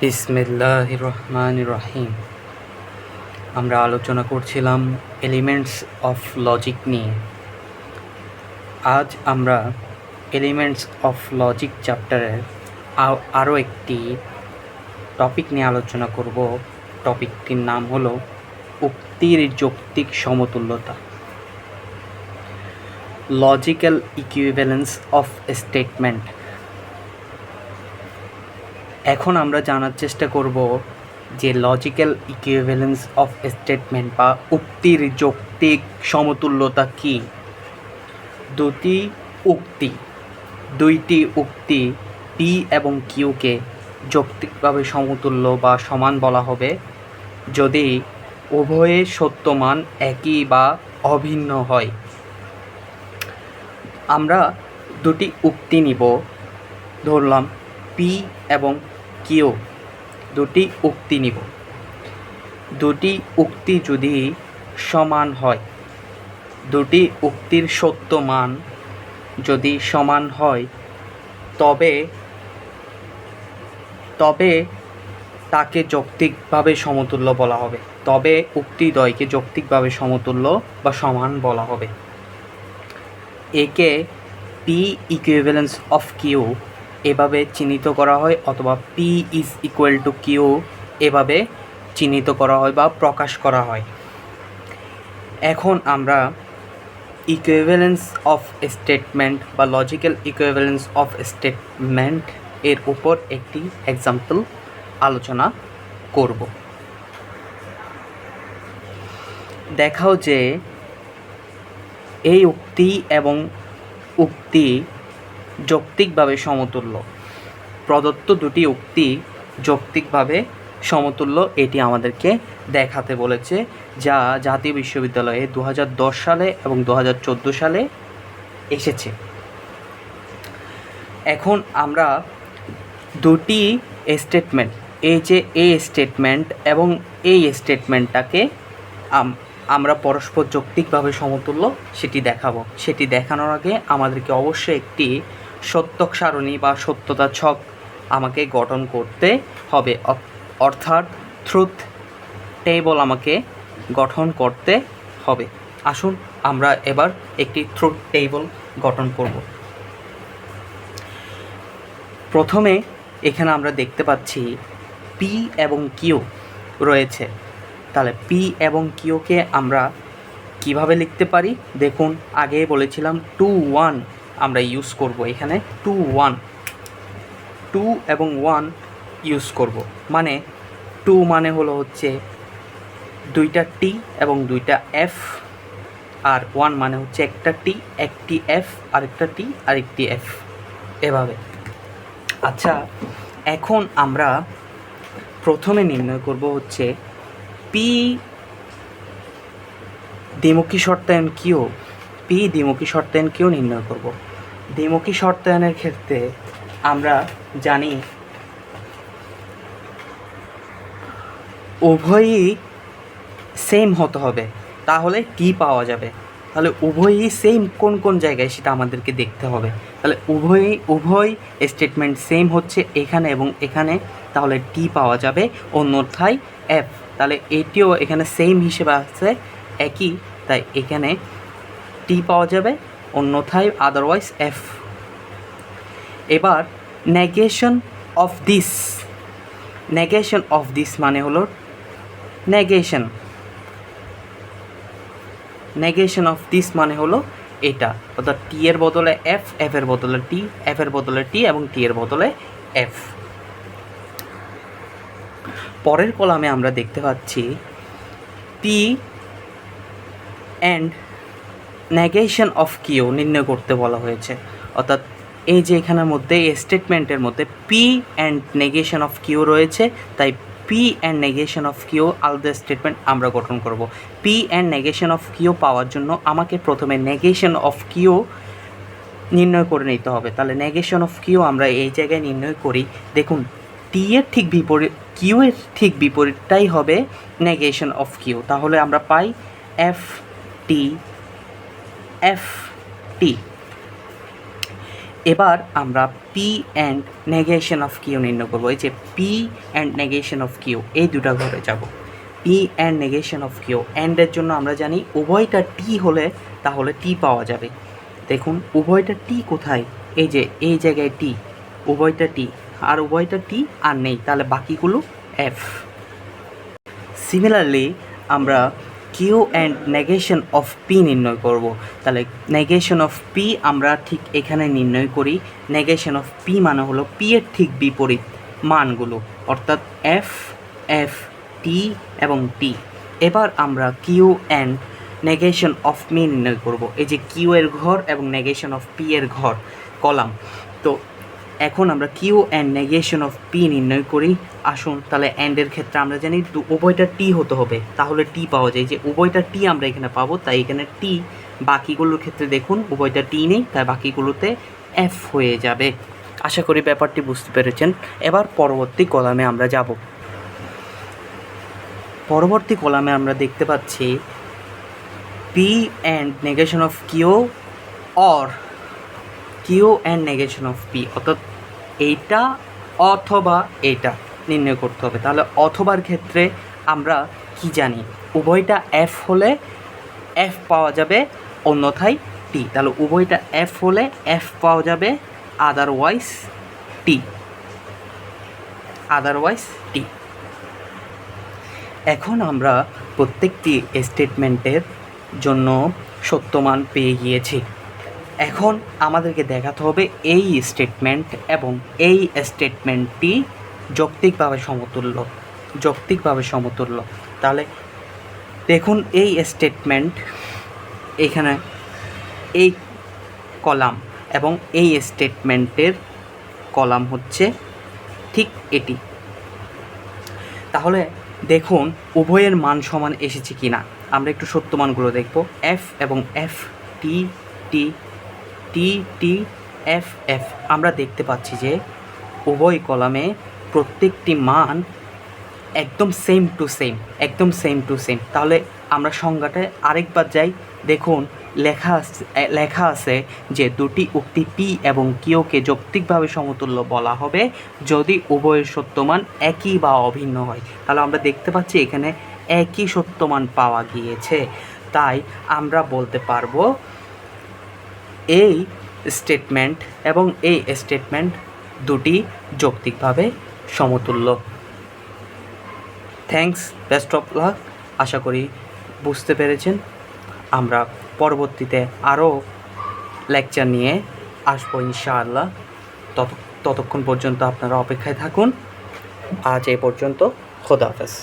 বিসমিল্লাহির রহমানির রহিম। আমরা আলোচনা করছিলাম এলিমেন্টস অফ লজিক নিয়ে। আজ আমরা এলিমেন্টস অফ লজিক চ্যাপ্টারের আরও একটি টপিক নিয়ে আলোচনা করব। টপিকটির নাম হলো উক্তির যৌক্তিক সমতুল্যতা, লজিক্যাল ইকুইভ্যালেন্স অফ স্টেটমেন্ট। এখন আমরা জানার চেষ্টা করব যে লজিক্যাল ইকুইভ্যালেন্স অফ স্টেটমেন্ট বা উক্তির যৌক্তিক সমতুল্যতা কী। দুইটি উক্তি পি এবং কিউকে যৌক্তিকভাবে সমতুল্য বা সমান বলা হবে যদি উভয়ের সত্যমান একই বা অভিন্ন হয়। আমরা দুটি উক্তি নিব, ধরলাম পি এবং কিউ দুটি উক্তি নিব। দুটি উক্তি যদি সমান হয়, দুটি উক্তির সত্য মান যদি সমান হয়, তবে তাকে যৌক্তিকভাবে সমতুল্য বলা হবে। তবে উক্তিদ্বয়কে যৌক্তিকভাবে সমতুল্য বা সমান বলা হবে। একে পি ইকুইভ্যালেন্স অফ কিউ এভাবে চিহ্নিত করা হয়, অথবা P is equal to Q এভাবে চিহ্নিত করা হয় বা প্রকাশ করা হয়। এখন আমরা ইকুইভ্যালেন্স অফ স্টেটমেন্ট বা লজিক্যাল ইকুইভ্যালেন্স অফ স্টেটমেন্ট এর উপর একটি এক্সাম্পল আলোচনা করব। দেখাও যে এই উক্তি এবং উক্তি যৌক্তিকভাবে সমতুল্য। প্রদত্ত দুটি উক্তি যৌক্তিকভাবে সমতুল্য, এটি আমাদেরকে দেখাতে বলেছে, যা জাতীয় বিশ্ববিদ্যালয়ে 2010 সালে এবং 2014 সালে এসেছে। এখন আমরা দুটি স্টেটমেন্ট, এই যে এই স্টেটমেন্ট এবং এই স্টেটমেন্টটাকে আমরা পরস্পর যৌক্তিকভাবে সমতুল্য সেটি দেখাবো। সেটি দেখানোর আগে আমাদেরকে অবশ্যই একটি সত্যক সারণী বা সত্যতা ছক আমাকে গঠন করতে হবে, অর্থাৎ ট্রুথ টেবল আমাকে গঠন করতে হবে। আসুন আমরা এবার একটি ট্রুথ টেবল গঠন করব। প্রথমে এখানে আমরা দেখতে পাচ্ছি পি এবং কিউ রয়েছে। তাহলে পি এবং কিউকে আমরা কিভাবে লিখতে পারি দেখুন। আগে বলেছিলাম 2 1 আমরা ইউজ করব। এখানে 2 1 2 এবং 1 ইউজ করব। মানে 2 মানে হলো হচ্ছে দুইটা টি এবং দুইটা এফ, আর 1 মানে হচ্ছে একটা টি, একটি এফ, আরেকটা টি, আরেকটি এফ, এভাবে। আচ্ছা, এখন আমরা প্রথমে নির্ণয় করব হচ্ছে পি দ্বিমুখী শর্তায়ন কিউ। পি দ্বিমুখী শর্তায়ন কিউ নির্ণয় করব। দ্বিমুখী শর্তায়নের ক্ষেত্রে আমরা জানি উভয়ই সেম হতে হবে, তাহলে টি পাওয়া যাবে। তাহলে উভয়ই সেম কোন কোন জায়গায় সেটা আমাদেরকে দেখতে হবে। তাহলে উভয় স্টেটমেন্ট সেম হচ্ছে এখানে এবং এখানে, তাহলে টি পাওয়া যাবে, অন্যথায় এফ। তাহলে এটিও এখানে সেম হিসেবে আছে, একই, তাই এখানে টি পাওয়া যাবে, অন্যথায় আদারওয়াইজ এফ। এবার নেগেশন অফ দিস মানে হলো নেগেশন অফ দিস মানে হলো এটা, অর্থাৎ টি এর বদলে এফ, এফ এর বদলে টি, এফ এর বদলে টি এবং টি এর বদলে এফ। পরের কলামে আমরা দেখতে পাচ্ছি P and negation of Q নির্ণয় করতে বলা হয়েছে। অর্থাৎ এই যে এখানের মধ্যে এই স্টেটমেন্টের মধ্যে P and negation of Q রয়েছে, তাই P and negation of Q আলাদা স্টেটমেন্ট আমরা গঠন করব। P and negation of Q পাওয়ার জন্য আমাকে প্রথমে নেগেশন অফ কিউ নির্ণয় করে নিতে হবে। তাহলে নেগেশন অফ কিউ আমরা এই জায়গায় নির্ণয় করি। দেখুন, টি এর ঠিক বিপরীত, কিউ এর ঠিক বিপরীতটাই হবে নেগেশন অফ কিউ। তাহলে আমরা পাই এফ টি। এবার আমরা P and negation of Q নির্ণয় করবো। এই যে P and negation of Q, এই দুটা ঘরে যাব। P and negation of Q, অ্যান্ডের জন্য আমরা জানি উভয়টা টি হলে তাহলে টি পাওয়া যাবে। দেখুন উভয়টা টি কোথায়, এই যে এই জায়গায় টি, উভয়টা টি, আর উভয়টা টি আর নেই, তাহলে বাকিগুলো এফ। সিমিলারলি আমরা Q and negation of P নির্ণয় করব। তাহলে নেগেশন অফ পি আমরা ঠিক এখানে নির্ণয় করি। নেগেশন অফ পি মানে হলো পি এর ঠিক বিপরীত মানগুলো, অর্থাৎ এফ, এফ, টি এবং টি। এবার আমরা Q and negation of P নির্ণয় করব। এই যে কিউ এর ঘর এবং নেগেশন অফ পি এর ঘর কলাম। তো এখন আমরা Q and negation of P নির্ণয় করি। আসুন তাহলে অ্যান্ডের ক্ষেত্রে আমরা জানি উভয়টা টি হতে হবে, তাহলে টি পাওয়া যায়। যে উভয়টা টি আমরা এখানে পাবো, তাই এখানে টি। বাকিগুলোর ক্ষেত্রে দেখুন উভয়টা টি নেই, তাই বাকিগুলোতে এফ হয়ে যাবে। আশা করি ব্যাপারটি বুঝতে পেরেছেন। এবার পরবর্তী কলামে আমরা যাব। পরবর্তী কলামে আমরা দেখতে পাচ্ছি P and negation of Q or Q and negation of P, অর্থাৎ এইটা অথবা এইটা নির্ণয় করতে হবে। তাহলে অথবার ক্ষেত্রে আমরা কি জানি, উভয়টা এফ হলে এফ পাওয়া যাবে, অন্যথায় টি। তাহলে উভয়টা এফ হলে এফ পাওয়া যাবে, আদারওয়াইজ টি, আদারওয়াইজ টি। এখন আমরা প্রত্যেকটি স্টেটমেন্টের জন্য সত্যমান পেয়ে গিয়েছি। এখন আমাদেরকে দেখাতে হবে এই স্টেটমেন্ট এবং এই স্টেটমেন্টটি যৌক্তিকভাবে সমতুল্য, যৌক্তিকভাবে সমতুল্য। তাহলে দেখুন এই স্টেটমেন্ট, এখানে এই কলাম এবং এই স্টেটমেন্টের কলাম হচ্ছে ঠিক এটি। তাহলে দেখুন উভয়ের মান সমান এসেছে কি না। আমরা একটু সত্যমানগুলো দেখব। এফ এবং এফ, টি, টি, টি, টি, এফ, এফ। আমরা দেখতে পাচ্ছি যে উভয় কলামে প্রত্যেকটি মান একদম সেম টু সেম, একদম সেম টু সেম। তাহলে আমরা সংজ্ঞাটায় আরেকবার যাই। দেখুন লেখা আছে যে দুটি উক্তি পি এবং কিউকে যৌক্তিকভাবে সমতুল্য বলা হবে যদি উভয়ের সত্যমান একই বা অভিন্ন হয়। তাহলে আমরা দেখতে পাচ্ছি এখানে একই সত্যমান পাওয়া গিয়েছে, তাই আমরা বলতে পারবো এই স্টেটমেন্ট এবং এই স্টেটমেন্ট দুটি যৌক্তিকভাবে সমতুল্য। Thanks, best of luck. আশা করি বুঝতে পেরেছেন। আমরা পরবর্তীতে আরও লেকচার নিয়ে আসবো ইনশাআল্লাহ। ততক্ষণ পর্যন্ত আপনারা অপেক্ষায় থাকুন। আজ এই পর্যন্ত। খোদা হাফেজ।